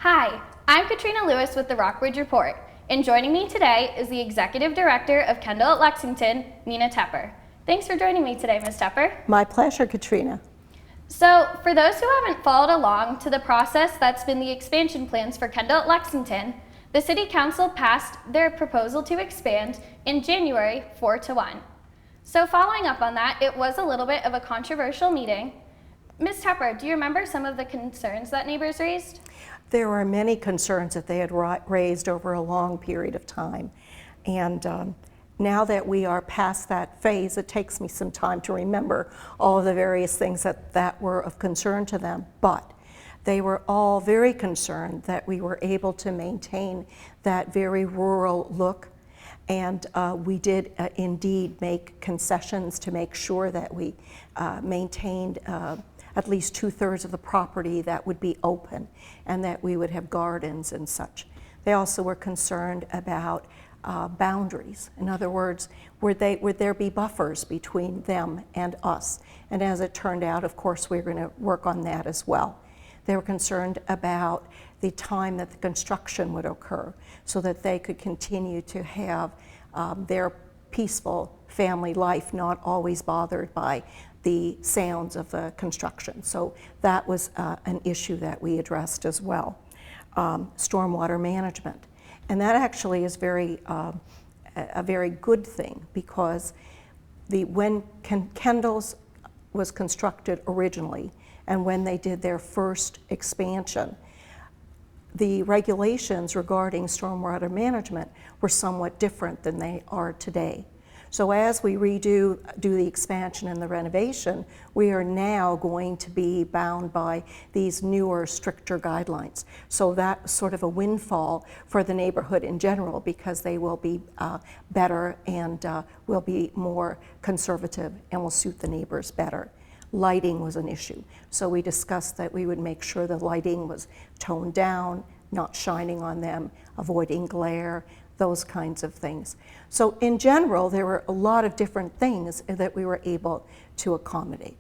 Hi, I'm Katrina Lewis with the Rockbridge Report, and joining me today is the Executive Director of Kendal at Lexington, Mina Tepper. Thanks for joining me today, Ms. Tepper. My pleasure, Katrina. So, for those who haven't followed along to the process that's been the expansion plans for Kendal at Lexington, the City Council passed their proposal to expand in January 4-1. So following up on that, it was a little bit of a controversial meeting. Ms. Tepper, do you remember some of the concerns that neighbors raised? There were many concerns that they had raised over a long period of time. And now that we are past that phase, it takes me some time to remember all of the various things that were of concern to them. But they were all very concerned that we were able to maintain that very rural look. And we did indeed make concessions to make sure that we maintained at least 2/3 of the property that would be open and that we would have gardens and such. They also were concerned about boundaries. In other words, would there be buffers between them and us? And as it turned out, of course, we're going to work on that as well. They were concerned about the time that the construction would occur so that they could continue to have their peaceful family life, not always bothered by the sounds of the construction. So that was an issue that we addressed as well. Stormwater management. And that actually is a very good thing, because when Kendal's was constructed originally and when they did their first expansion, the regulations regarding stormwater management were somewhat different than they are today. So as we do the expansion and the renovation, we are now going to be bound by these newer, stricter guidelines. So that's sort of a windfall for the neighborhood in general, because they will be better and will be more conservative and will suit the neighbors better. Lighting was an issue. So we discussed that we would make sure the lighting was toned down, not shining on them, avoiding glare, those kinds of things. So in general, there were a lot of different things that we were able to accommodate.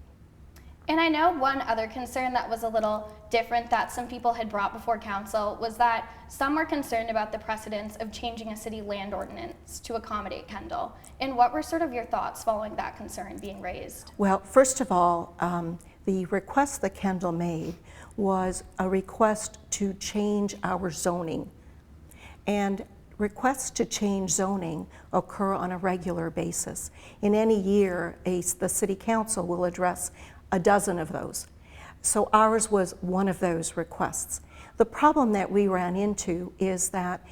And I know one other concern that was a little different that some people had brought before council was that some were concerned about the precedence of changing a city land ordinance to accommodate Kendal. And what were sort of your thoughts following that concern being raised? Well, first of all, the request that Kendal made was a request to change our zoning. And requests to change zoning occur on a regular basis. In any year, the City Council will address a dozen of those. So ours was one of those requests. The problem that we ran into is that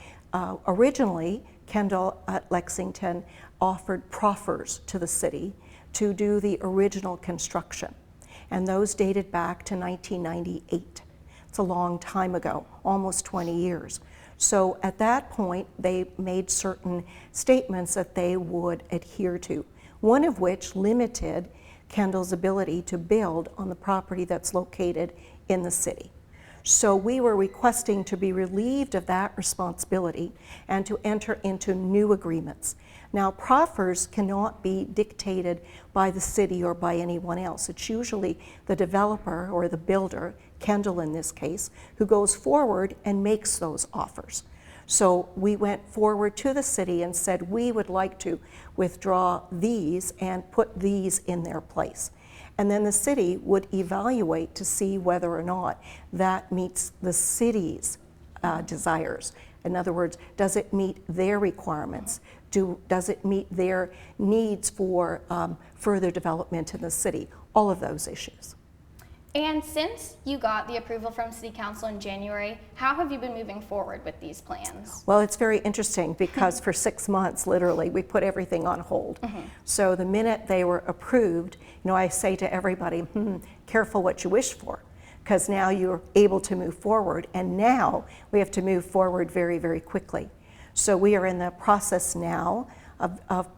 originally Kendal at Lexington offered proffers to the city to do the original construction. And those dated back to 1998. It's a long time ago, almost 20 years. So at that point, they made certain statements that they would adhere to, one of which limited Kendal's ability to build on the property that's located in the city. So we were requesting to be relieved of that responsibility and to enter into new agreements. Now, proffers cannot be dictated by the city or by anyone else. It's usually the developer or the builder, Kendal in this case, who goes forward and makes those offers. So we went forward to the city and said, we would like to withdraw these and put these in their place. And then the city would evaluate to see whether or not that meets the city's desires. In other words, does it meet their requirements? Does it meet their needs for further development in the city? All of those issues. And since you got the approval from City Council in January, how have you been moving forward with these plans? Well, it's very interesting because for 6 months, literally, we put everything on hold. So the minute they were approved, I say to everybody, careful what you wish for, because now you're able to move forward, and now we have to move forward very, very quickly. So we are in the process now of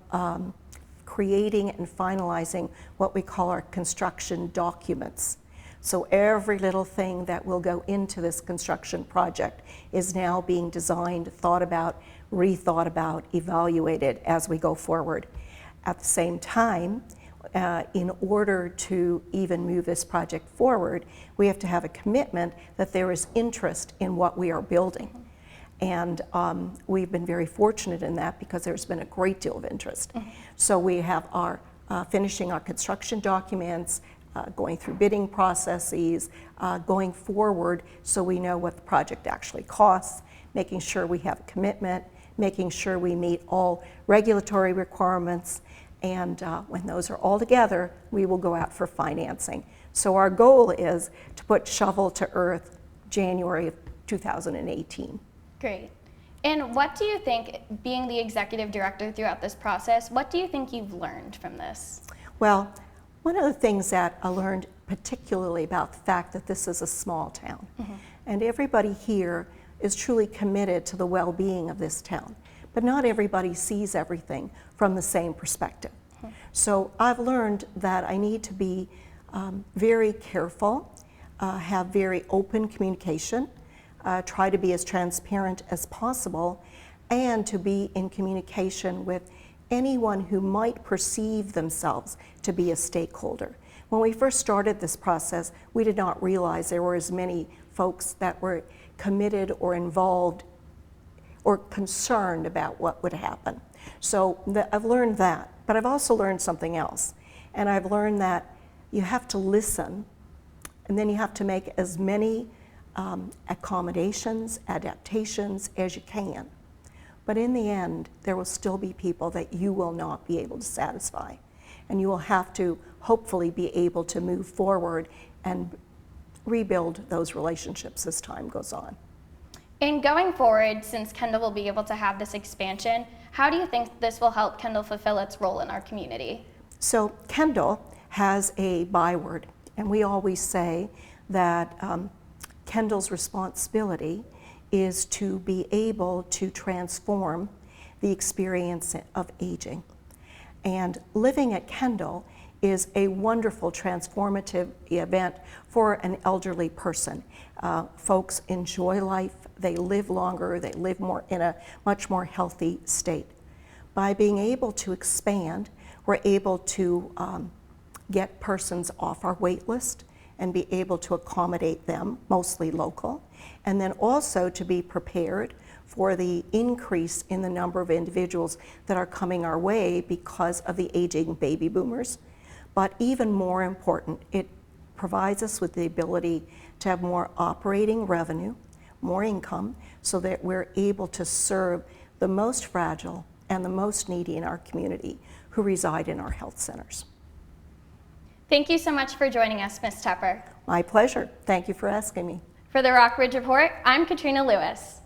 creating and finalizing what we call our construction documents. So every little thing that will go into this construction project is now being designed, thought about, rethought about, evaluated as we go forward. At the same time, in order to even move this project forward, we have to have a commitment that there is interest in what we are building. And we've been very fortunate in that because there's been a great deal of interest. So we have our finishing our construction documents, going through bidding processes, going forward so we know what the project actually costs, making sure we have a commitment, making sure we meet all regulatory requirements, and when those are all together, we will go out for financing. So our goal is to put shovel to earth January of 2018. Great. And what do you think, being the executive director throughout this process, what do you think you've learned from this? Well, one of the things that I learned particularly about the fact that this is a small town, and everybody here is truly committed to the well-being of this town, but not everybody sees everything from the same perspective. So I've learned that I need to be very careful, have very open communication, try to be as transparent as possible, and to be in communication with anyone who might perceive themselves to be a stakeholder. When we first started this process, we did not realize there were as many folks that were committed or involved or concerned about what would happen. So I've learned that, but I've also learned something else. And I've learned that you have to listen, and then you have to make as many accommodations, adaptations as you can. But in the end, there will still be people that you will not be able to satisfy. And you will have to hopefully be able to move forward and rebuild those relationships as time goes on. And going forward, since Kendal will be able to have this expansion, how do you think this will help Kendal fulfill its role in our community? So Kendal has a byword, and we always say that Kendal's responsibility is to be able to transform the experience of aging. And living at Kendal is a wonderful transformative event for an elderly person. Folks enjoy life, they live longer, they live more in a much more healthy state. By being able to expand, we're able to get persons off our wait list and be able to accommodate them, mostly local, and then also to be prepared for the increase in the number of individuals that are coming our way because of the aging baby boomers. But even more important, it provides us with the ability to have more operating revenue, more income, so that we're able to serve the most fragile and the most needy in our community who reside in our health centers. Thank you so much for joining us, Ms. Tepper. My pleasure. Thank you for asking me. For the Rockbridge Report, I'm Katrina Lewis.